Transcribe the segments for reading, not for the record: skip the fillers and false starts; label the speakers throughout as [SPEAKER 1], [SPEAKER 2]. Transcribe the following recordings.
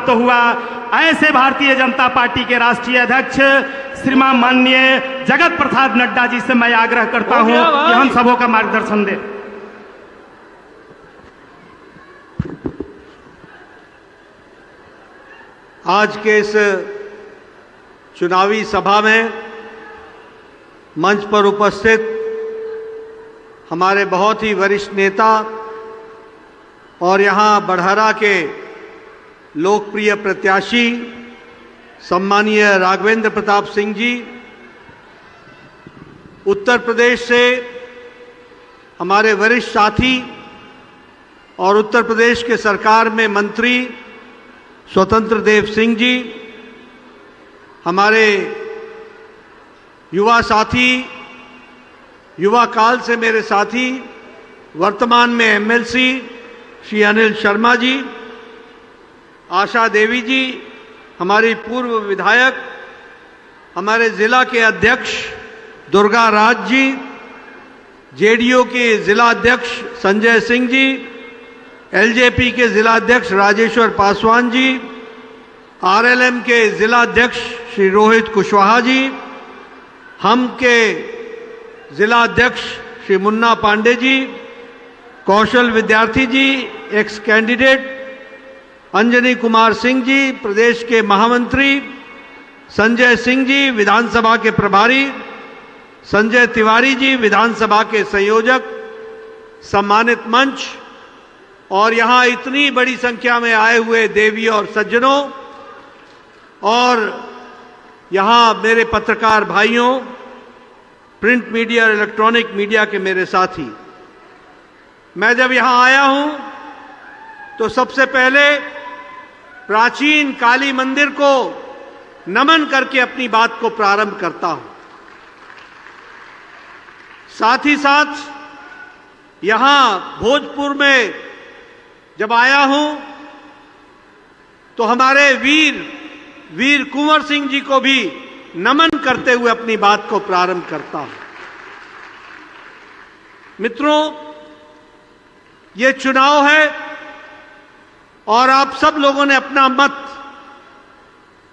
[SPEAKER 1] प्राप्त हुआ। ऐसे भारतीय जनता पार्टी के राष्ट्रीय अध्यक्ष श्रीमान माननीय जगत प्रसाद नड्डा जी से मैं आग्रह करता हूं कि हम सबों का मार्गदर्शन दें।
[SPEAKER 2] आज के इस चुनावी सभा में मंच पर उपस्थित हमारे बहुत ही वरिष्ठ नेता और यहाँ बड़हरा के लोकप्रिय प्रत्याशी सम्मानीय राघवेंद्र प्रताप सिंह जी, उत्तर प्रदेश से हमारे वरिष्ठ साथी और उत्तर प्रदेश के सरकार में मंत्री स्वतंत्र देव सिंह जी, हमारे युवा साथी, युवा काल से मेरे साथी, वर्तमान में एमएलसी श्री अनिल शर्मा जी, आशा देवी जी, हमारी पूर्व विधायक, हमारे जिला के अध्यक्ष दुर्गा राज जी, जेडीयू के जिला अध्यक्ष संजय सिंह जी, एलजेपी के जिला अध्यक्ष राजेश्वर पासवान जी, आरएलएम के जिला अध्यक्ष श्री रोहित कुशवाहा जी, हम के जिला अध्यक्ष श्री मुन्ना पांडे जी, कौशल विद्यार्थी जी, एक्स कैंडिडेट अंजनी कुमार सिंह जी, प्रदेश के महामंत्री संजय सिंह जी, विधानसभा के प्रभारी संजय तिवारी जी, विधानसभा के संयोजक, सम्मानित मंच और यहाँ इतनी बड़ी संख्या में आए हुए देवी और सज्जनों और यहाँ मेरे पत्रकार भाइयों, प्रिंट मीडिया और इलेक्ट्रॉनिक मीडिया के मेरे साथी, मैं जब यहाँ आया हूँ तो सबसे पहले प्राचीन काली मंदिर को नमन करके अपनी बात को प्रारंभ करता हूँ। साथ ही साथ यहाँ भोजपुर में जब आया हूं तो हमारे वीर कुंवर सिंह जी को भी नमन करते हुए अपनी बात को प्रारंभ करता हूं। मित्रों, ये चुनाव है और आप सब लोगों ने अपना मत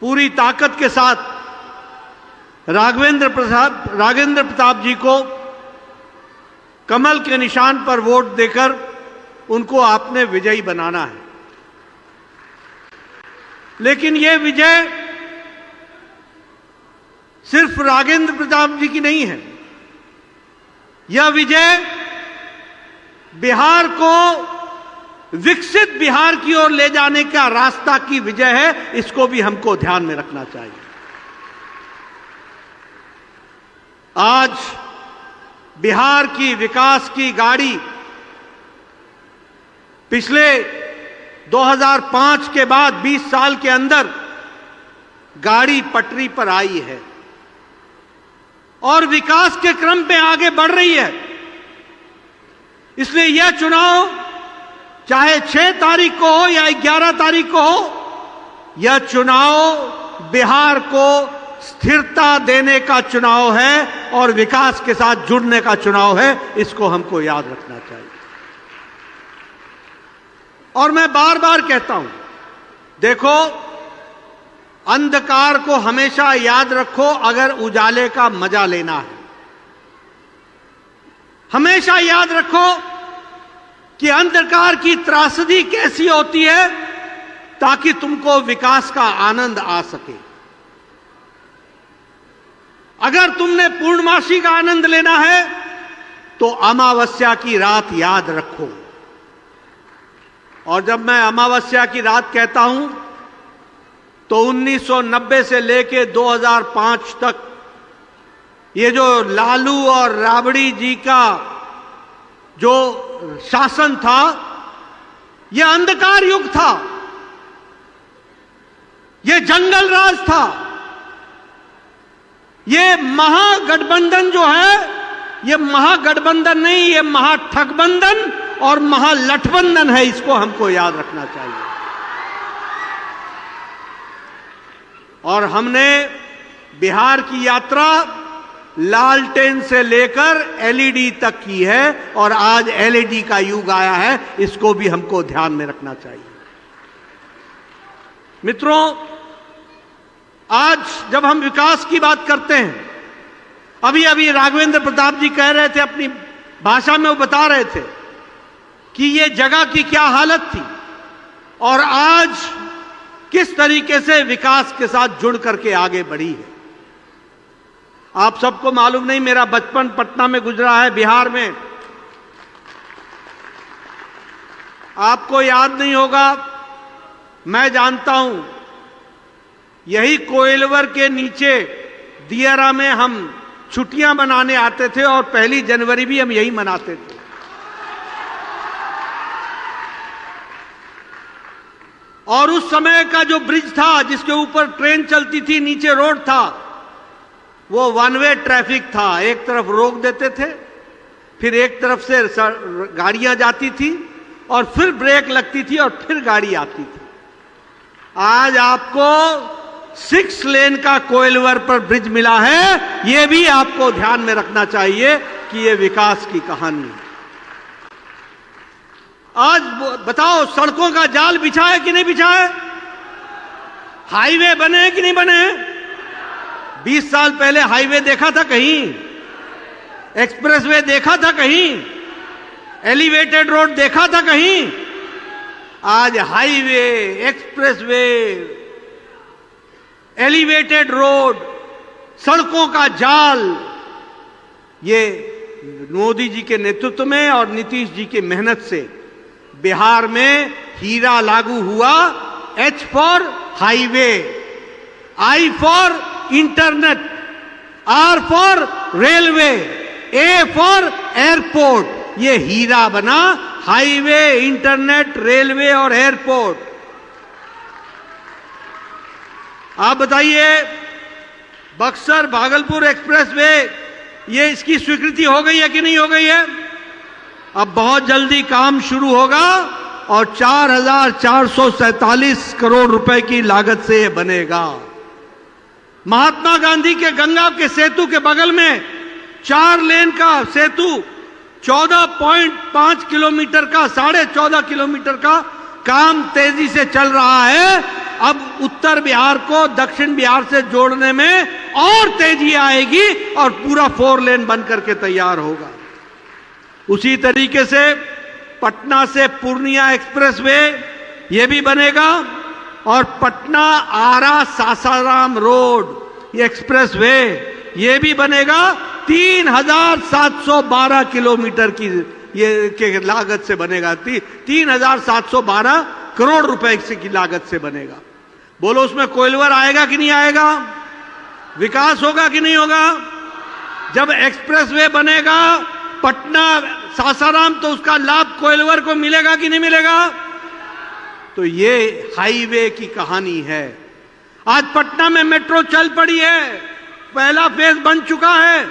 [SPEAKER 2] पूरी ताकत के साथ राघवेंद्र प्रताप जी को कमल के निशान पर वोट देकर उनको आपने विजयी बनाना है। लेकिन यह विजय सिर्फ राघवेंद्र प्रताप जी की नहीं है, यह विजय बिहार को विकसित बिहार की ओर ले जाने का रास्ता की विजय है। इसको भी हमको ध्यान में रखना चाहिए। आज बिहार की विकास की गाड़ी पिछले 2005 के बाद 20 साल के अंदर गाड़ी पटरी पर आई है और विकास के क्रम पे आगे बढ़ रही है। इसलिए यह चुनाव चाहे 6 तारीख को हो या 11 तारीख को हो, यह चुनाव बिहार को स्थिरता देने का चुनाव है और विकास के साथ जुड़ने का चुनाव है। इसको हमको याद रखना चाहिए। और मैं बार बार कहता हूं, देखो, अंधकार को हमेशा याद रखो अगर उजाले का मजा लेना है। हमेशा याद रखो कि अंधकार की त्रासदी कैसी होती है ताकि तुमको विकास का आनंद आ सके। अगर तुमने पूर्णमासी का आनंद लेना है तो अमावस्या की रात याद रखो। और जब मैं अमावस्या की रात कहता हूं तो 1990 से लेके 2005 तक ये जो लालू और राबड़ी जी का जो शासन था, यह अंधकार युग था, यह जंगल राज था। ये महागठबंधन जो है, ये महागठबंधन नहीं, ये महाठगबंधन और महालठबंधन है। इसको हमको याद रखना चाहिए। और हमने बिहार की यात्रा लालटेन से लेकर एलईडी तक की है और आज एलईडी का युग आया है। इसको भी हमको ध्यान में रखना चाहिए। मित्रों, आज जब हम विकास की बात करते हैं, अभी अभी राघवेंद्र प्रताप जी कह रहे थे, अपनी भाषा में वो बता रहे थे कि ये जगह की क्या हालत थी और आज किस तरीके से विकास के साथ जुड़ करके आगे बढ़ी है। आप सबको मालूम नहीं, मेरा बचपन पटना में गुजरा है, बिहार में। आपको याद नहीं होगा, मैं जानता हूं, यही कोइलवर के नीचे दियारा में हम छुट्टियां मनाने आते थे और 1 जनवरी भी हम यही मनाते थे। और उस समय का जो ब्रिज था जिसके ऊपर ट्रेन चलती थी, नीचे रोड था, वो 1 वे ट्रैफिक था। एक तरफ रोक देते थे, फिर एक तरफ से गाड़ियां जाती थी और फिर ब्रेक लगती थी और फिर गाड़ी आती थी। आज आपको 6 लेन का कोइलवर पर ब्रिज मिला है। यह भी आपको ध्यान में रखना चाहिए कि यह विकास की कहानी है। आज बताओ, सड़कों का जाल बिछा है कि नहीं बिछा है? हाईवे बने हैं कि नहीं बने हैं? 20 साल पहले हाईवे देखा था कहीं? एक्सप्रेसवे देखा था कहीं? एलिवेटेड रोड देखा था कहीं? आज हाईवे, एक्सप्रेसवे, एलिवेटेड रोड, सड़कों का जाल, ये मोदी जी के नेतृत्व में और नीतीश जी की मेहनत से बिहार में हीरा लागू हुआ। H for highway, I for internet, R for railway, A for airport. ये हीरा बना, हाईवे, इंटरनेट, रेलवे और एयरपोर्ट। आप बताइए, बक्सर भागलपुर एक्सप्रेसवे, ये इसकी स्वीकृति हो गई है कि नहीं हो गई है? अब बहुत जल्दी काम शुरू होगा और 4,447 करोड़ रुपए की लागत से यह बनेगा। महात्मा गांधी के गंगा के सेतु के बगल में 4 लेन का सेतु, 14.5 किलोमीटर का, 14.5 किलोमीटर का काम तेजी से चल रहा है। अब उत्तर बिहार को दक्षिण बिहार से जोड़ने में और तेजी आएगी और पूरा 4 लेन बन करके तैयार होगा। उसी तरीके से पटना से पूर्णिया एक्सप्रेसवे ये भी बनेगा और पटना आरा सासाराम रोड ये एक्सप्रेसवे ये भी बनेगा। 3,712 किलोमीटर की ये के लागत से बनेगा। 3,712 करोड़ रुपए की लागत से बनेगा। बोलो, उसमें कोइलवर आएगा कि नहीं आएगा? विकास होगा कि नहीं होगा? जब एक्सप्रेसवे बनेगा पटना सासाराम, तो उसका लाभ कोइलवर को मिलेगा कि नहीं मिलेगा? तो ये हाईवे की कहानी है। आज पटना में मेट्रो चल पड़ी है, पहला फेज बन चुका है।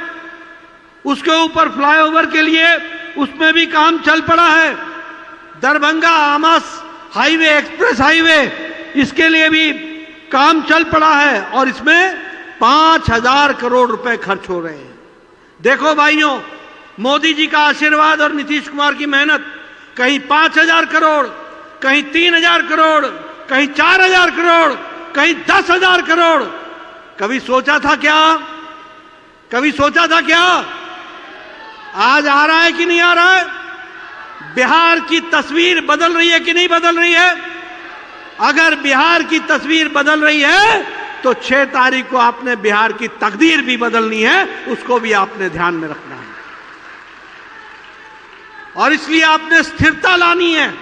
[SPEAKER 2] उसके ऊपर फ्लाईओवर के लिए उसमें भी काम चल पड़ा है। Darbhanga Amas highway, express highway, इसके लिए भी काम चल पड़ा है और इसमें 5,000 करोड़ रुपए खर्च हो रहे हैं। देखो भाइयों, मोदी जी का आशीर्वाद और नीतीश कुमार की मेहनत, कहीं 5,000 करोड़, कहीं 3,000 करोड़, कहीं 4,000 करोड़, कहीं 10,000 करोड़। कभी सोचा था क्या? कभी सोचा था क्या? आज आ रहा है कि नहीं आ रहा है? बिहार की तस्वीर बदल रही है कि नहीं बदल रही है? अगर बिहार की तस्वीर बदल रही है तो 6 तारीख को आपने बिहार की तकदीर भी बदलनी है, उसको भी आपने ध्यान में रखना है। और इसलिए आपने स्थिरता लानी है,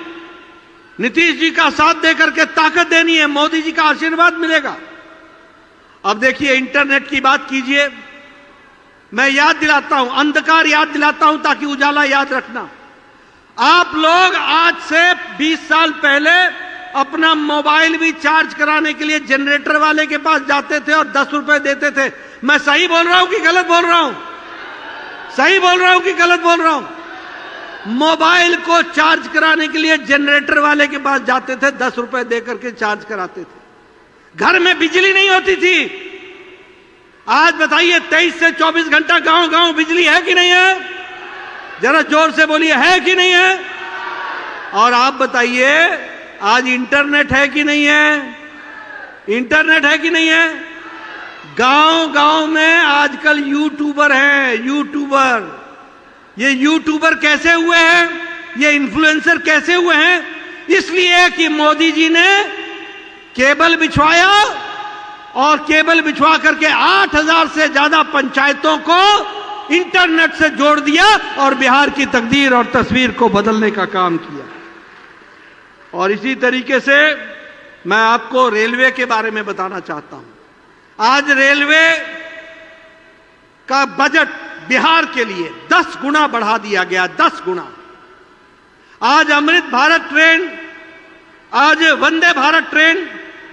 [SPEAKER 2] नीतीश जी का साथ देकर के ताकत देनी है, मोदी जी का आशीर्वाद मिलेगा। अब देखिए, इंटरनेट की बात कीजिए। मैं याद दिलाता हूं, अंधकार याद दिलाता हूं ताकि उजाला याद रखना। आप लोग आज से 20 साल पहले अपना मोबाइल भी चार्ज कराने के लिए जनरेटर वाले के पास जाते थे और 10 रुपए देते थे। मैं सही बोल रहा हूं कि गलत बोल रहा हूं? सही बोल रहा हूं कि गलत बोल रहा हूं? मोबाइल को चार्ज कराने के लिए जनरेटर वाले के पास जाते थे, 10 रुपए देकर के चार्ज कराते थे। घर में बिजली नहीं होती थी। आज बताइए, 23 से 24 घंटा गांव गांव बिजली है कि नहीं है? जरा जोर से बोलिए, है कि नहीं है? और आप बताइए, आज इंटरनेट है कि नहीं है? इंटरनेट है कि नहीं है? गांव गांव में आजकल यूट्यूबर हैं, यूट्यूबर। ये यूट्यूबर कैसे हुए हैं, ये इन्फ्लुएंसर कैसे हुए हैं? इसलिए कि मोदी जी ने केबल बिछवाया और केबल बिछवा करके 8000 से ज्यादा पंचायतों को इंटरनेट से जोड़ दिया और बिहार की तकदीर और तस्वीर को बदलने का काम किया। और इसी तरीके से मैं आपको रेलवे के बारे में बताना चाहता हूं। आज रेलवे का बजट बिहार के लिए 10 गुना बढ़ा दिया गया, 10 गुना। आज अमृत भारत ट्रेन, आज वंदे भारत ट्रेन,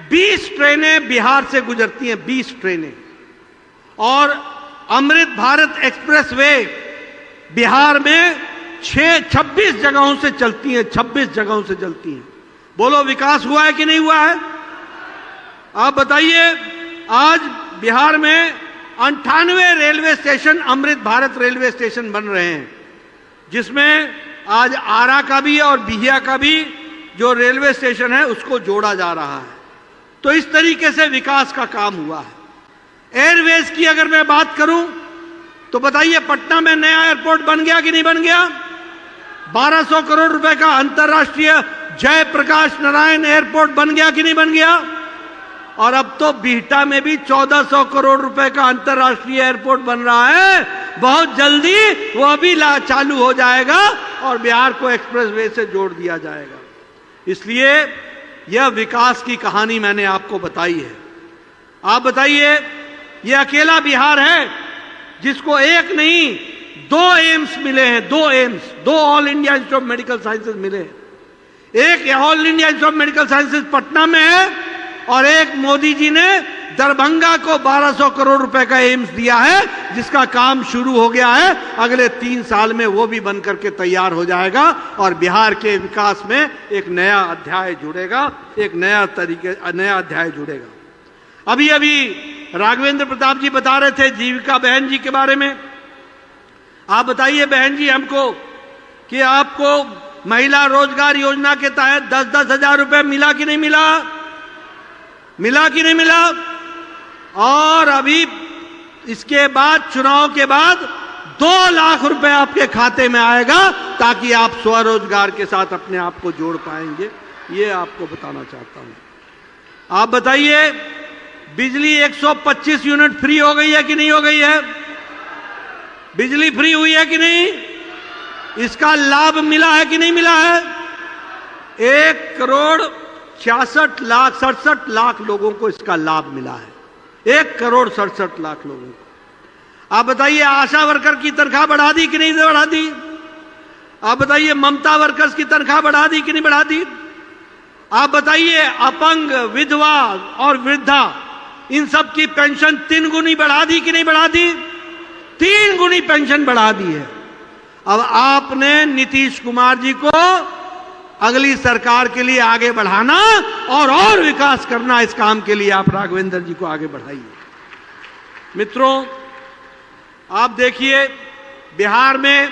[SPEAKER 2] 20 ट्रेनें बिहार से गुजरती हैं, 20 ट्रेनें। और अमृत भारत एक्सप्रेस वे बिहार में 26 जगहों से चलती हैं, 26 जगहों से चलती हैं। बोलो विकास हुआ है कि नहीं हुआ है? आप बताइए। आज बिहार में 98 railway station Amrit Bharat railway station बन रहे हैं, जिसमें आज आरा का भी और बिहिया का भी जो रेलवे स्टेशन है उसको जोड़ा जा रहा है। तो इस तरीके से विकास का काम हुआ है। एयरवेज की अगर मैं बात करूं तो बताइए, पटना में नया एयरपोर्ट बन गया कि नहीं बन गया? 1200 करोड़ रुपए का अंतर्राष्ट्रीय जयप्रकाश नारायण एयरपोर्ट बन गया कि नहीं बन गया? और अब तो बिहटा में भी 1400 करोड़ रुपए का अंतर्राष्ट्रीय एयरपोर्ट बन रहा है। बहुत जल्दी वो भी चालू हो जाएगा और बिहार को एक्सप्रेसवे से जोड़ दिया जाएगा। इसलिए यह विकास की कहानी मैंने आपको बताई है। आप बताइए, यह अकेला बिहार है जिसको एक नहीं 2 एम्स मिले हैं, 2 AIIMS, 2 all India institute of medical sciences मिले हैं। एक all India institute of medical sciences Patna में है और एक मोदी जी ने दरभंगा को 1200 करोड़ रुपए का एम्स दिया है, जिसका काम शुरू हो गया है। अगले 3 साल में वो भी बन करके तैयार हो जाएगा और बिहार के विकास में एक नया अध्याय जुड़ेगा, एक नया अध्याय जुड़ेगा। अभी अभी राघवेंद्र प्रताप जी बता रहे थे जीविका बहन जी के बारे में। आप बताइए बहन जी हमको कि आपको महिला रोजगार योजना के तहत 10-10 हजार रुपए मिला कि नहीं मिला? मिला कि नहीं मिला? और अभी इसके बाद, चुनाव के बाद 2 लाख रुपए आपके खाते में आएगा ताकि आप स्वरोजगार के साथ अपने आप को जोड़ पाएंगे। ये आपको बताना चाहता हूं। आप बताइए, बिजली 125 यूनिट फ्री हो गई है कि नहीं हो गई है? बिजली फ्री हुई है कि नहीं? इसका लाभ मिला है कि नहीं मिला है? 1,67 लाख लोगों को इसका लाभ मिला है। 1,67 लाख लोगों को। आप बताइए, आशा वर्कर की तनख्वाह बढ़ा दी कि नहीं बढ़ा दी? आप बताइए, ममता वर्कर्स की तनख्वाह बढ़ा दी कि नहीं बढ़ा दी? आप बताइए, अपंग, विधवा और वृद्धा, इन सब की पेंशन 3 गुनी बढ़ा दी कि नहीं बढ़ा दी? 3 गुनी पेंशन बढ़ा दी है। अब आपने नीतीश कुमार जी को अगली सरकार के लिए आगे बढ़ाना और विकास करना, इस काम के लिए आप राघवेंद्र जी को आगे बढ़ाइए। मित्रों, आप देखिए, बिहार में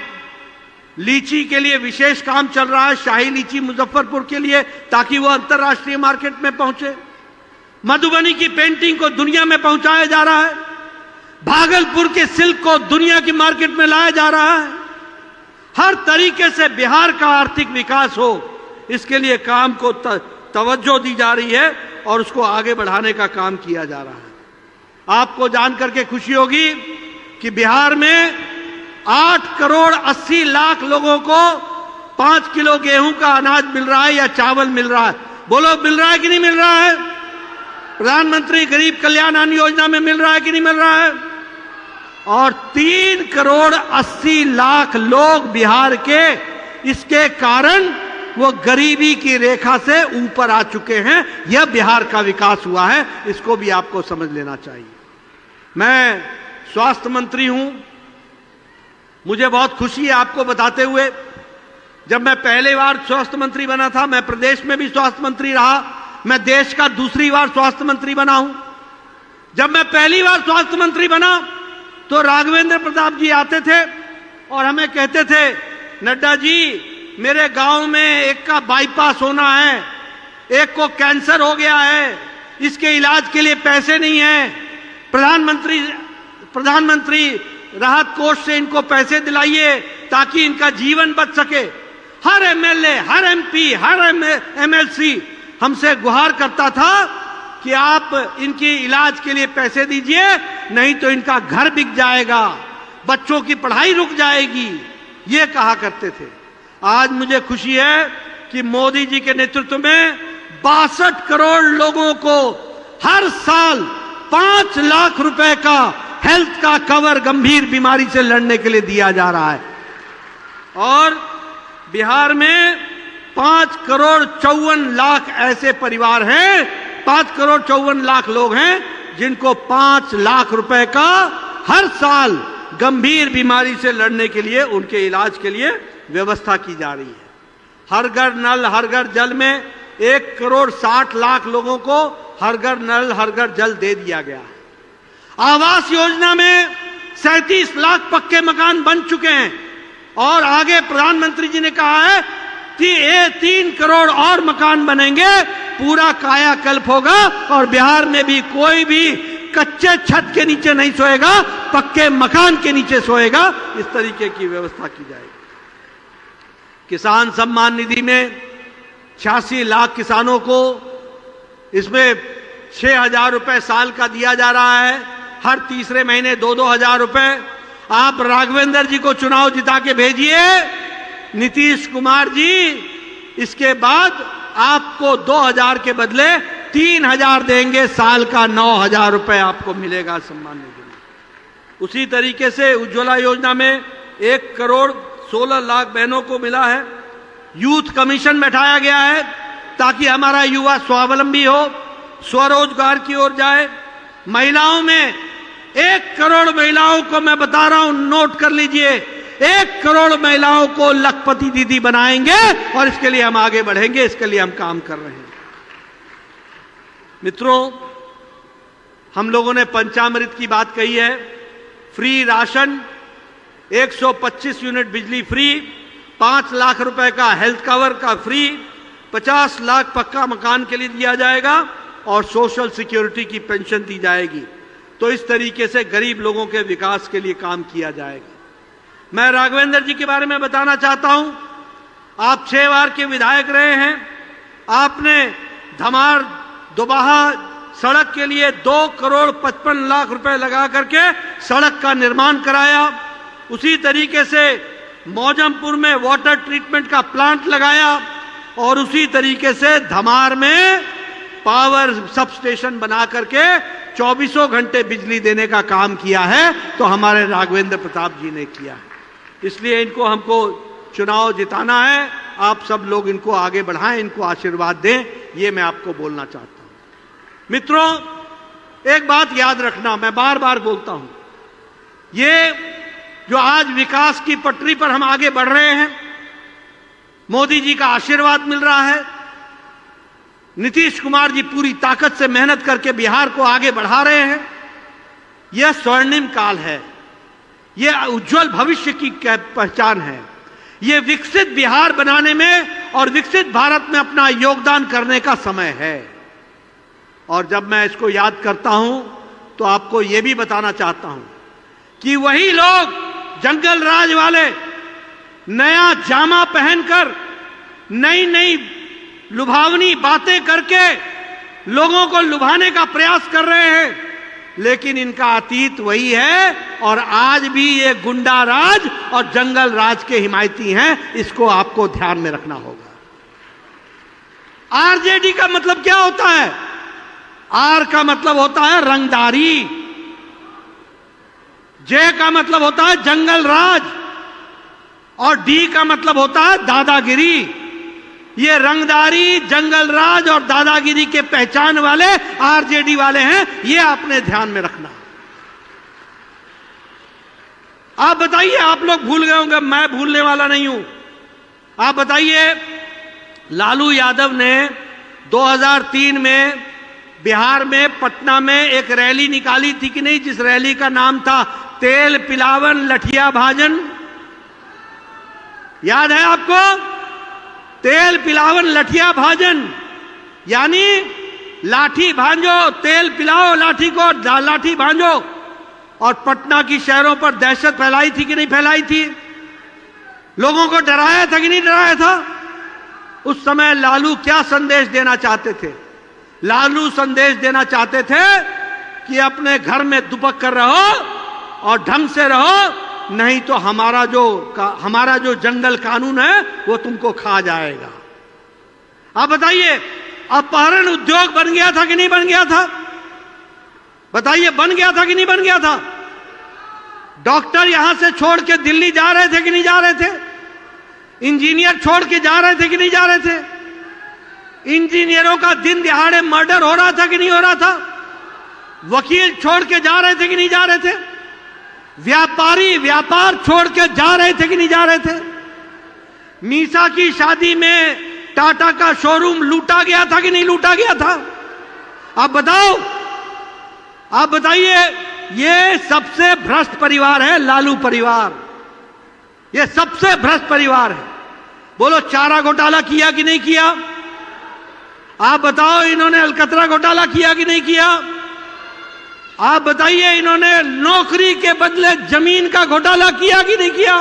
[SPEAKER 2] लीची के लिए विशेष काम चल रहा है, शाही लीची मुजफ्फरपुर के लिए, ताकि वो अंतर्राष्ट्रीय मार्केट में पहुंचे। मधुबनी की पेंटिंग को दुनिया में पहुंचाया जा रहा है। भागलपुर के सिल्क को दुनिया की मार्केट में लाया जा रहा है। हर तरीके से बिहार का आर्थिक विकास हो, इसके लिए काम को तवज्जो दी जा रही है और उसको आगे बढ़ाने का काम किया जा रहा है। आपको जानकर के खुशी होगी कि बिहार में 8 करोड़ 80 लाख लोगों को 5 किलो गेहूं का अनाज मिल रहा है या चावल मिल रहा है। बोलो, मिल रहा है कि नहीं मिल रहा है? प्रधानमंत्री गरीब कल्याण अन्न योजना में मिल रहा है कि नहीं मिल रहा है? और 3 करोड़ 80 लाख लोग बिहार के, इसके कारण वो गरीबी की रेखा से ऊपर आ चुके हैं। यह बिहार का विकास हुआ है, इसको भी आपको समझ लेना चाहिए। मैं स्वास्थ्य मंत्री हूं, मुझे बहुत खुशी है आपको बताते हुए, जब मैं पहली बार स्वास्थ्य मंत्री बना था, मैं प्रदेश में भी स्वास्थ्य मंत्री रहा, मैं देश का दूसरी बार स्वास्थ्य मंत्री बना हूं। जब मैं पहली बार स्वास्थ्य मंत्री बना तो राघवेंद्र प्रताप जी आते थे और हमें कहते थे, नड्डा जी मेरे गांव में एक का बाईपास होना है, एक को कैंसर हो गया है, इसके इलाज के लिए पैसे नहीं है। प्रधानमंत्री राहत कोष से इनको पैसे दिलाइए ताकि इनका जीवन बच सके। हर एमएलए, हर एमपी, हर एमएलसी हमसे गुहार करता था कि आप इनकी इलाज के लिए पैसे दीजिए, नहीं तो इनका घर बिक जाएगा, बच्चों की पढ़ाई रुक जाएगी, ये कहा करते थे। आज मुझे खुशी है कि मोदी जी के नेतृत्व में 62 करोड़ लोगों को हर साल 5 लाख रुपए का हेल्थ का कवर गंभीर बीमारी से लड़ने के लिए दिया जा रहा है। और बिहार में 5 करोड़ 54 लाख ऐसे परिवार हैं, 5 करोड़ 54 लाख लोग हैं जिनको 5 लाख रुपए का हर साल गंभीर बीमारी से लड़ने के लिए, उनके इलाज के लिए व्यवस्था की जा रही है। हर घर नल हर घर जल में 1 करोड़ 60 लाख लोगों को हर घर नल हर घर जल दे दिया गया है। आवास योजना में 37 लाख पक्के मकान बन चुके हैं और आगे प्रधानमंत्री जी ने कहा है कि 3 करोड़ और मकान बनेंगे, पूरा कायाकल्प होगा और बिहार में भी कोई भी कच्चे छत के नीचे नहीं सोएगा, पक्के मकान के नीचे सोएगा। इस तरीके की व्यवस्था की जाएगी। किसान सम्मान निधि में 86 लाख किसानों को इसमें 6,000 रुपए साल का दिया जा रहा है। हर तीसरे महीने 2-2 हजार रुपए। आप राघवेंद्र जी को चुनाव जिता के भेजिए, नीतीश कुमार जी इसके बाद आपको 2,000 के बदले 3,000 देंगे, साल का 9,000 रुपए आपको मिलेगा सम्मान निधि में। उसी तरीके से उज्ज्वला योजना में 1 करोड़ 16 लाख बहनों को मिला है। यूथ कमीशन बैठाया गया है ताकि हमारा युवा स्वावलंबी हो, स्वरोजगार की ओर जाए। महिलाओं में 1 करोड़ महिलाओं को मैं बता रहा हूं, नोट कर लीजिए, 1 करोड़ महिलाओं को लखपति दीदी बनाएंगे और इसके लिए हम आगे बढ़ेंगे, इसके लिए हम काम कर रहे हैं। मित्रों, हम लोगों ने पंचामृत की बात कही है। फ्री राशन, 125 यूनिट बिजली फ्री, 5 लाख रुपए का हेल्थ कवर का फ्री, 50 लाख पक्का मकान के लिए दिया जाएगा और सोशल सिक्योरिटी की पेंशन दी जाएगी। तो इस तरीके से गरीब लोगों के विकास के लिए काम किया जाएगा। मैं राघवेंद्र जी के बारे में बताना चाहता हूं। आप 6 बार के विधायक रहे हैं। आपने धमार दोबाहा सड़क के लिए 2 करोड़ 55 लाख रुपए लगा करके सड़क का निर्माण कराया। उसी तरीके से मौजमपुर में वाटर ट्रीटमेंट का प्लांट लगाया और उसी तरीके से धमार में पावर सब स्टेशन बना करके 24 घंटे बिजली देने का काम किया है, तो हमारे राघवेंद्र प्रताप जी ने किया है। इसलिए इनको हमको चुनाव जिताना है। आप सब लोग इनको आगे बढ़ाएं, इनको आशीर्वाद दें, ये मैं आपको बोलना चाहता हूं। मित्रों, एक बात याद रखना, मैं बार बार बोलता हूं, ये जो आज विकास की पटरी पर हम आगे बढ़ रहे हैं, मोदी जी का आशीर्वाद मिल रहा है, नीतीश कुमार जी पूरी ताकत से मेहनत करके बिहार को आगे बढ़ा रहे हैं। यह स्वर्णिम काल है, यह उज्जवल भविष्य की पहचान है। यह विकसित बिहार बनाने में और विकसित भारत में अपना योगदान करने का समय है। और जब मैं इसको याद करता हूं तो आपको यह भी बताना चाहता हूं कि वही लोग, जंगल राज वाले, नया जामा पहनकर नई नई लुभावनी बातें करके लोगों को लुभाने का प्रयास कर रहे हैं, लेकिन इनका अतीत वही है और आज भी ये गुंडा राज और जंगल राज के हिमायती हैं। इसको आपको ध्यान में रखना होगा। आरजेडी का मतलब क्या होता है? आर का मतलब होता है रंगदारी, जे का मतलब होता है जंगल राज और डी का मतलब होता है दादागिरी। ये रंगदारी, जंगल राज और दादागिरी के पहचान वाले आरजेडी वाले हैं, ये आपने ध्यान में रखना। आप बताइए, आप लोग भूल गए होंगे, मैं भूलने वाला नहीं हूं। आप बताइए, लालू यादव ने 2003 में बिहार में पटना में एक रैली निकाली थी कि नहीं, जिस रैली का नाम था तेल पिलावन लठिया भाजन। याद है आपको? तेल पिलावन लठिया भाजन, यानी लाठी भांजो, तेल पिलाओ लाठी को, लाठी भांजो, और पटना की शहरों पर दहशत फैलाई थी कि नहीं फैलाई थी? लोगों को डराया था कि नहीं डराया था? उस समय लालू क्या संदेश देना चाहते थे? लालू संदेश देना चाहते थे कि अपने घर में दुबक कर रहो और ढंग से रहो, नहीं तो हमारा जो जंगल कानून है वो तुमको खा जाएगा। आप बताइए, अपहरण उद्योग बन गया था कि नहीं बन गया था? बताइए, बन गया था कि नहीं बन गया था? डॉक्टर यहां से छोड़ के दिल्ली जा रहे थे कि नहीं जा रहे थे? इंजीनियर छोड़ के जा रहे थे कि नहीं जा रहे थे? इंजीनियरों का दिन दिहाड़े मर्डर हो रहा था कि नहीं हो रहा था? वकील छोड़ के जा रहे थे कि नहीं जा रहे थे? व्यापारी व्यापार छोड़ के जा रहे थे कि नहीं जा रहे थे? मीसा की शादी में टाटा का शोरूम लूटा गया था कि नहीं लूटा गया था? आप बताओ, आप बताइए। ये सबसे भ्रष्ट परिवार है लालू परिवार, ये सबसे भ्रष्ट परिवार है। बोलो, चारा घोटाला किया कि नहीं किया? आप बताओ, इन्होंने अलकतरा घोटाला किया कि नहीं किया? आप बताइए, इन्होंने नौकरी के बदले जमीन का घोटाला किया कि नहीं किया?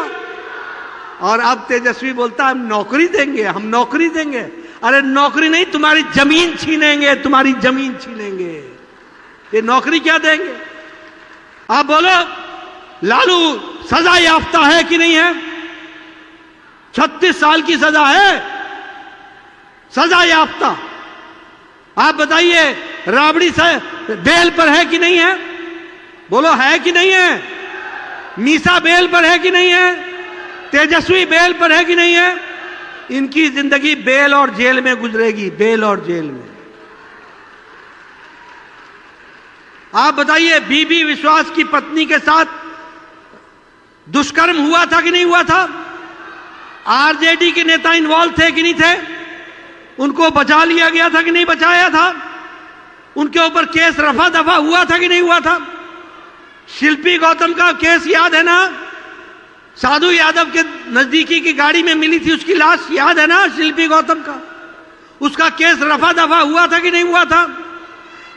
[SPEAKER 2] और अब तेजस्वी बोलता है हम नौकरी देंगे, हम नौकरी देंगे। अरे नौकरी नहीं, तुम्हारी जमीन छीनेंगे, तुम्हारी जमीन छीनेंगे। ये नौकरी क्या देंगे? आप बोलो, लालू सजा याफ्ता है कि नहीं है? 36 साल की सजा है, सजा याफ्ता। आप बताइए, राबड़ी से बेल पर है कि नहीं है? बोलो, है कि नहीं है? मीसा बेल पर है कि नहीं है? तेजस्वी बेल पर है कि नहीं है? इनकी जिंदगी बेल और जेल में गुजरेगी, बेल और जेल में। आप बताइए, बीबी विश्वास की पत्नी के साथ दुष्कर्म हुआ था कि नहीं हुआ था? आरजेडी के नेता इन्वॉल्व थे कि नहीं थे? उनको बचा लिया गया था कि नहीं बचाया था? उनके ऊपर केस रफा दफा हुआ था कि नहीं हुआ था? शिल्पी गौतम का केस याद है ना? साधु यादव के नजदीकी की गाड़ी में मिली थी उसकी लाश, याद है ना? शिल्पी गौतम का, उसका केस रफा दफा हुआ था कि नहीं हुआ था?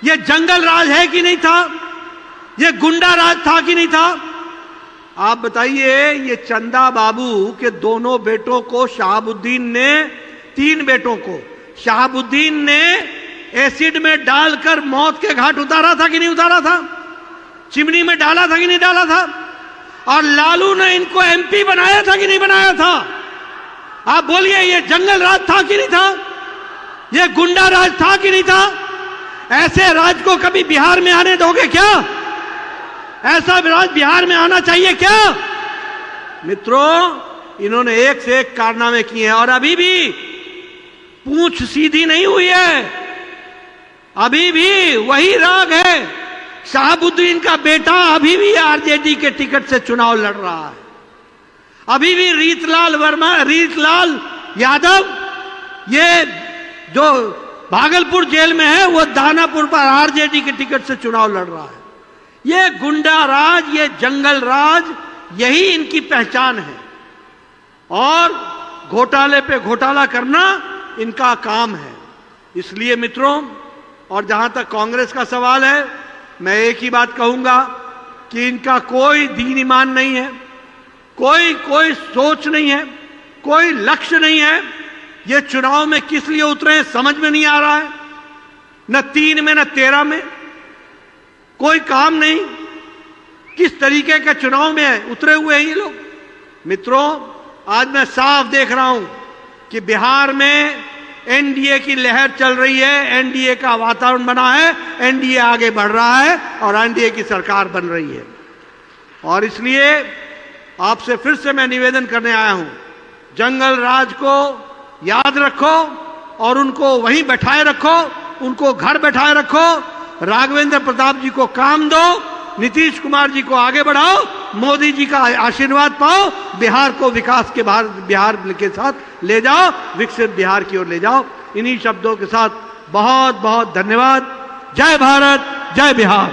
[SPEAKER 2] ये जंगल राज है कि नहीं था? ये गुंडा राज था कि नहीं था? आप बताइए, ये चंदा बाबू के दोनों बेटों को शहाबुद्दीन ने, 3 बेटों को शहाबुद्दीन ने एसिड में डालकर मौत के घाट उतारा था कि नहीं उतारा था? चिमनी में डाला था कि नहीं डाला था? और लालू ने इनको एमपी बनाया था कि नहीं बनाया था? आप बोलिए, ये जंगल राज था कि नहीं था? ये गुंडा राज था कि नहीं था? ऐसे राज को कभी बिहार में आने दोगे क्या? ऐसा राज बिहार में आना चाहिए क्या? मित्रों, इन्होंने एक से एक कारनामे किए हैं और अभी भी पूंछ सीधी नहीं हुई है, अभी भी वही राग है। शहाबुद्दीन का बेटा अभी भी आरजेडी के टिकट से चुनाव लड़ रहा है, अभी भी रीतलाल यादव, ये जो भागलपुर जेल में है, वो दानापुर पर आरजेडी के टिकट से चुनाव लड़ रहा है। ये गुंडा राज, ये जंगल राज, यही इनकी पहचान है और घोटाले पे घोटाला करना इनका काम है। इसलिए मित्रों, और जहां तक कांग्रेस का सवाल है, मैं एक ही बात कहूंगा कि इनका कोई दीन ईमान नहीं है, कोई सोच नहीं है, कोई लक्ष्य नहीं है। ये चुनाव में किस लिए उतरे हैं समझ में नहीं आ रहा है, न 3 में न 13 में, कोई काम नहीं। किस तरीके के चुनाव में उतरे हुए हैं ये लोग। मित्रों, आज मैं साफ देख रहा हूं कि बिहार में एनडीए की लहर चल रही है, एनडीए का वातावरण बना है, एनडीए आगे बढ़ रहा है और एनडीए की सरकार बन रही है। और इसलिए आपसे फिर से मैं निवेदन करने आया हूं, जंगल राज को याद रखो और उनको वहीं बैठाए रखो, उनको घर बैठाए रखो। राघवेंद्र प्रताप जी को काम दो, नीतीश कुमार जी को आगे बढ़ाओ, मोदी जी का आशीर्वाद पाओ, बिहार को विकास के बिहार के साथ ले जाओ, विकसित बिहार की ओर ले जाओ। इन्हीं शब्दों के साथ बहुत बहुत धन्यवाद। जय भारत, जय बिहार।